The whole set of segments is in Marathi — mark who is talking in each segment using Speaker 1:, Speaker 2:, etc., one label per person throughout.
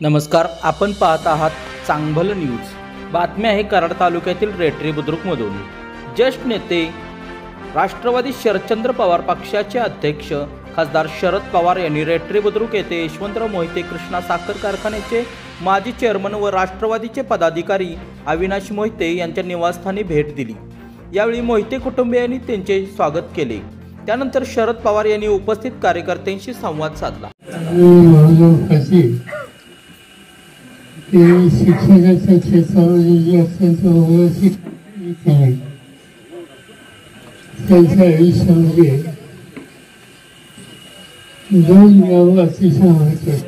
Speaker 1: नमस्कार, आपण पाहत आहात चांगभल न्यूज। बातमी आहे कराड तालुक्यातील रेटरी बुद्रुकमधून। ज्येष्ठ नेते राष्ट्रवादी शरदचंद्र पवार पक्षाचे अध्यक्ष खासदार शरद पवार यांनी रेटरी बुद्रुक येथे यशवंतराव मोहिते कृष्णा साखर कारखान्याचे माजी चेअरमन व राष्ट्रवादीचे पदाधिकारी अविनाश मोहिते यांच्या निवासस्थानी भेट दिली। यावेळी मोहिते कुटुंबियांनी त्यांचे स्वागत केले। त्यानंतर शरद पवार यांनी उपस्थित कार्यकर्त्यांशी संवाद साधला।
Speaker 2: शिक्षणाच्या क्षेत्रामध्ये जे अत्यंत व्यवस्थित केले त्यांच्या आयुष्यामध्ये दोन गावं अतिशय महत्त्वाची,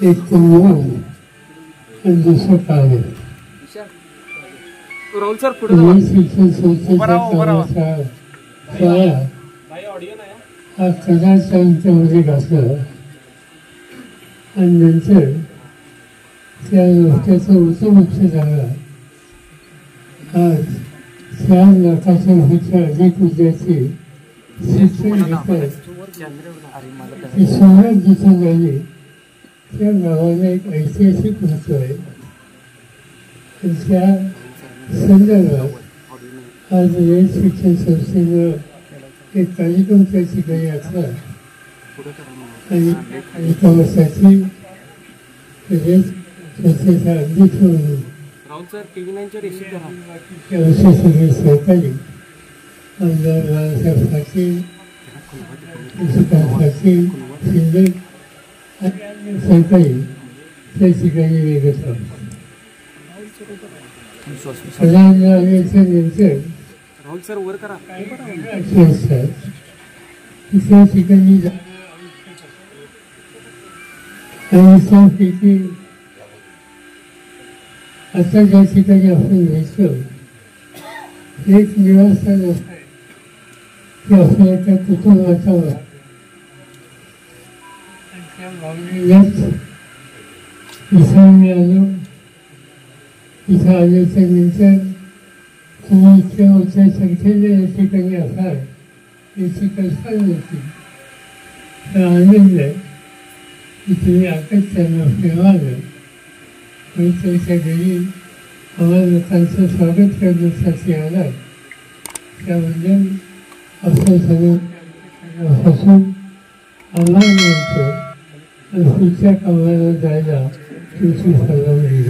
Speaker 2: एक कुंभा आणि दुसरं काळे। शिक्षण संस्थेच्या कामाचा शाळा हा कदाचारांच्यामध्ये घातला आणि नंतर त्याचा उत्तम झाला। आज 4 लाखाच्या अधिक विद्यार्थी शिक्षण घेतात। ही शहरात जिथे झाली त्या गावाला एक ऐतिहासिक महत्त्व आहे। त्या संदर्भात आज शिक्षण संस्थेनं एक कार्यक्रम त्या ठिकाणी आखला आणि कार्यक्रमासाठी संस्थेचा अध्यक्ष म्हणून सगळे सहकारी आमदार बाळासाहेब पाटील, पाटील, शिंदे सहकारी त्या ठिकाणी वेगळं होतं। आल्याच्या नंतर त्या ठिकाणी आणि आता ज्या ठिकाणी आपण भेटतो एक निवासस्थान असतं ते आपल्या त्या कुटुंबाचा इथं मी आलो। इथं आल्याच्या नंतर तुम्ही इतक्या मोठ्या संख्येने या ठिकाणी असाल याची कल्पना नव्हती। तर आनंद आहे की तुम्ही आताच त्यांना फिरवालं आणि त्यांच्या घरी आम्हाला त्यांचं स्वागत करण्यासाठी आला। त्याबद्दल असं सगळं हसून आम्हाला म्हणतो आणि पुढच्या कामाला जायला तुमची परवानगी